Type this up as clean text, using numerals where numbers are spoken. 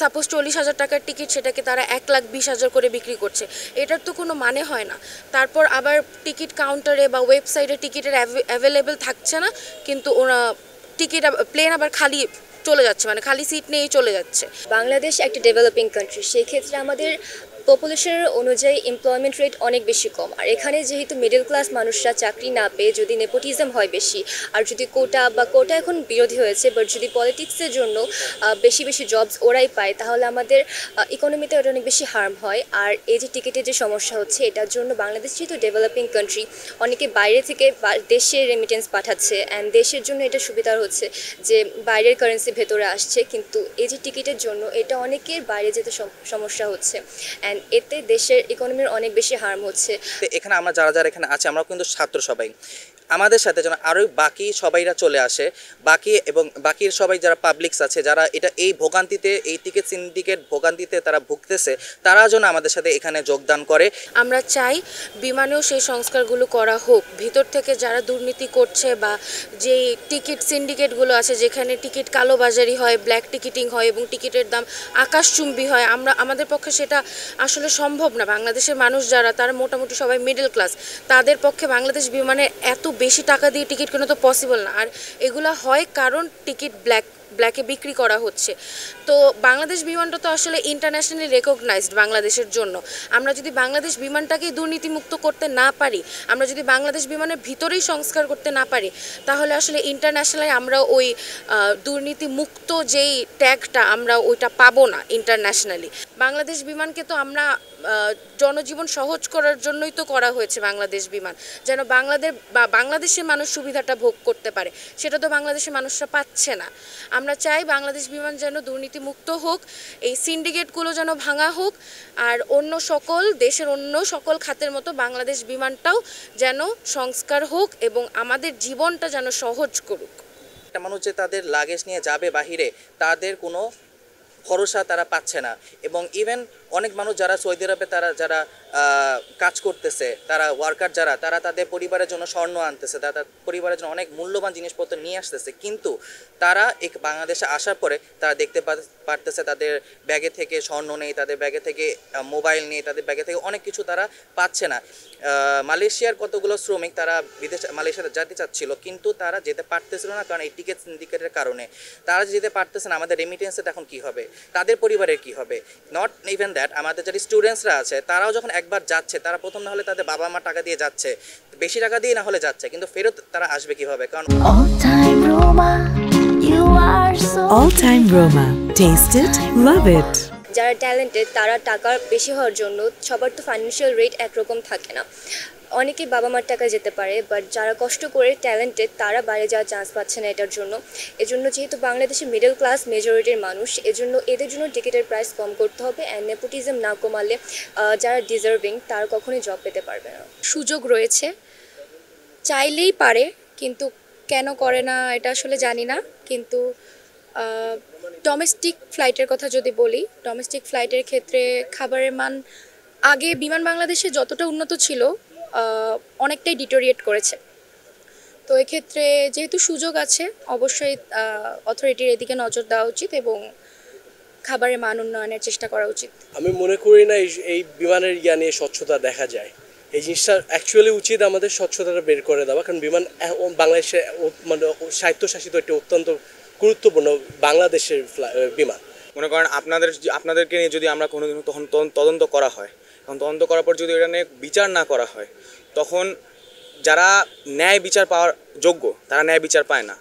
Suppose 40,000 টাকার ticket, সেটাকে তারা 1,20,000 করে বিক্রি করছে। এটার তো কোনো মানে হয় না। তারপর আবার টিকিট কাউন্টারে বা ওয়েবসাইটে টিকিটের অ্যাভেলেবেল থাকছে না, কিন্তু ওরা টিকিট প্লেন আবার খালি চলে যাচ্ছে, মানে খালি সিট নিয়েই চলে যাচ্ছে। বাংলাদেশ একটা ডেভেলপিং কান্ট্রি, সেই ক্ষেত্রে আমাদের পপুলেশনের অনুযায়ী এমপ্লয়মেন্ট রেট অনেক বেশি কম। আর এখানে যেহেতু মিডল ক্লাস মানুষরা চাকরি না পেয়ে যদি নেপোটিজম হয় বেশি, আর যদি কোটা এখন বিরোধী হয়েছে, বাট যদি পলিটিক্সের জন্য বেশি বেশি জবস ওরাই পায়, তাহলে আমাদের ইকোনমিতে ওটা অনেক বেশি হার্ম হয়। আর এই যে টিকিটের যে সমস্যা হচ্ছে, এটার জন্য বাংলাদেশ যেহেতু ডেভেলপিং কান্ট্রি, অনেকে বাইরে থেকে দেশে রেমিটেন্স পাঠাচ্ছে, অ্যান্ড দেশের জন্য এটা সুবিধার হচ্ছে যে বাইরের কারেন্সি ভেতরে আসছে। কিন্তু এই যে টিকিটের জন্য এটা অনেকের বাইরে যেতে সমস্যা হচ্ছে, অ্যান্ড এতে দেশের ইকোনমির অনেক বেশি হার্ম হচ্ছে। এখানে আমরা যারা যারা এখানে আছে, আমরা কিন্তু ছাত্র সবাই, আমাদের সাথে যেন আরও বাকি সবাইরা চলে আসে, বাকির সবাই যারা পাবলিকস আছে, যারা এই ভোগান্তিতে, এই টিকিট সিন্ডিকেট ভোগান্তিতে তারা ভুগতেছে, তারা যেন আমাদের সাথে এখানে যোগদান করে। আমরা চাই বিমানেও সেই সংস্কারগুলো করা হোক। ভিতর থেকে যারা দুর্নীতি করছে বা যে টিকিট সিন্ডিকেটগুলো আছে, যেখানে টিকিট কালোবাজারি হয়, ব্ল্যাক টিকিটিং হয় এবং টিকিটের দাম আকাশচুম্বী হয়, আমাদের পক্ষে সেটা আসলে সম্ভব না। বাংলাদেশের মানুষ যারা, তারা মোটামুটি সবাই মিডল ক্লাস, তাদের পক্ষে বাংলাদেশ বিমানে এত বেশি টাকা দিয়ে টিকিট কেনা তো পসিবল না। আর এগুলো হয় কারণ টিকিট ব্ল্যাকে বিক্রি করা হচ্ছে। তো বাংলাদেশ বিমানটা তো আসলে ইন্টারন্যাশনালি রেকগনাইজড বাংলাদেশের জন্য। আমরা যদি বাংলাদেশ বিমানটাকেই দুর্নীতিমুক্ত করতে না পারি, আমরা যদি বাংলাদেশ বিমানের ভিতরেই সংস্কার করতে না পারি, তাহলে আসলে ইন্টারন্যাশনালি আমরা ওই দুর্নীতিমুক্ত যেই ট্যাগটা আমরা ওইটা পাবো না ইন্টারন্যাশনালি। বাংলাদেশ বিমানকে তো আমরা জনজীবন সহজ করার জন্যই তো করা হয়েছে বাংলাদেশ বিমান, যেন বাংলাদেশের মানুষ সুবিধাটা ভোগ করতে পারে। সেটা তো বাংলাদেশের মানুষরা পাচ্ছে না। আমরা চাই বাংলাদেশ বিমান যেন দুর্নীতিমুক্ত হোক, এই সিন্ডিকেটগুলো যেন ভাঙা হোক, আর দেশের অন্য সকল খাতের মতো বাংলাদেশ বিমানটাও যেন সংস্কার হোক এবং আমাদের জীবনটা যেন সহজ করুক। একটা মানুষ যে তাদের লাগেজ নিয়ে যাবে বাহিরে, তাদের কোনো ভরসা তারা পাচ্ছে না। এবং ইভেন অনেক মানুষ যারা সৌদি আরবে যারা কাজ করতেছে, তারা ওয়ার্কার যারা, তারা তাদের পরিবারের জন্য স্বর্ণ আনতেছে, তারা তার পরিবারের জন্য অনেক মূল্যবান জিনিসপত্র নিয়ে আসতেছে, কিন্তু তারা বাংলাদেশে আসার পরে তারা দেখতে পারতেছে তাদের ব্যাগে থেকে স্বর্ণ নেই, তাদের ব্যাগে থেকে মোবাইল নেই, তাদের ব্যাগে থেকে অনেক কিছু তারা পাচ্ছে না। মালয়েশিয়ার কতগুলো শ্রমিক তারা মালয়েশিয়াতে যেতে চাচ্ছিল, কিন্তু তারা যেতে পারতেছিল না, কারণ এই টিকিট সিন্ডিকেটের কারণে। তারা যেতে পারতেছে না, আমাদের রেমিটেন্সে তখন কী হবে, তাদের পরিবারের কী হবে? নট ইভেন দ্যাট, আমাদের যারা স্টুডেন্টসরা আছে, তারাও যখন একবার যাচ্ছে, তারা প্রথম না হলে তাদের বাবা মা টাকা দিয়ে যাচ্ছে, বেশি টাকা দিয়ে না হলে যাচ্ছে, কিন্তু ফেরত তারা আসবে কীভাবে? কারণ All Time Roma, taste it, love it. যারা ট্যালেন্টেড, তারা টাকা বেশি হওয়ার জন্য, সবার তো ফাইন্যান্সিয়াল রেট একরকম থাকে না। অনেকে বাবা মার টাকা যেতে পারে, বাট যারা কষ্ট করে ট্যালেন্টেড, তারা বাইরে যাওয়ার চান্স পাচ্ছে না এজন্য যেহেতু বাংলাদেশে মিডল ক্লাস মেজরিটির মানুষ, এজন্য এদের জন্য টিকিটের প্রাইস কম করতে হবে, অ্যান্ড নেপোটিজম না কমালে যারা ডিজার্ভিং, তারা কখনোই জব পেতে পারবে না। সুযোগ রয়েছে, চাইলেই পারে, কিন্তু কেন করে না এটা আসলে জানি না। কিন্তু ডোমেস্টিক ফ্লাইটের কথা যদি বলি, ডোমেস্টিক ফ্লাইটের ক্ষেত্রে খাবারের মান আগে বিমান বাংলাদেশে যতটা উন্নত ছিল, অনেকটাই ডিটোরিয়েট করেছে। তো এক্ষেত্রে যেহেতু সুযোগ আছে, অবশ্যই অথরিটির এদিকে নজর দেওয়া উচিত এবং খাবারের মান উন্নয়নের চেষ্টা করা উচিত। আমি মনে করি না এই বিমানের নিয়ে স্বচ্ছতা দেখা যায়। এই জিনিসটা অ্যাকচুয়ালি উচিত আমাদের স্বচ্ছতাটা বের করে দেওয়া, কারণ বিমান বাংলাদেশে মানে স্বায়ত্তশাসিত একটি অত্যন্ত গুরুত্বপূর্ণ বাংলাদেশের বিমান। মনে করেন আপনাদেরকে নিয়ে যদি আমরা কোনো তখন তদন্ত করা হয়, তখন তদন্ত করার পর যদি এটা নিয়ে বিচার না করা হয়, তখন যারা ন্যায় বিচার পাওয়ার যোগ্য, তারা ন্যায় বিচার পায় না।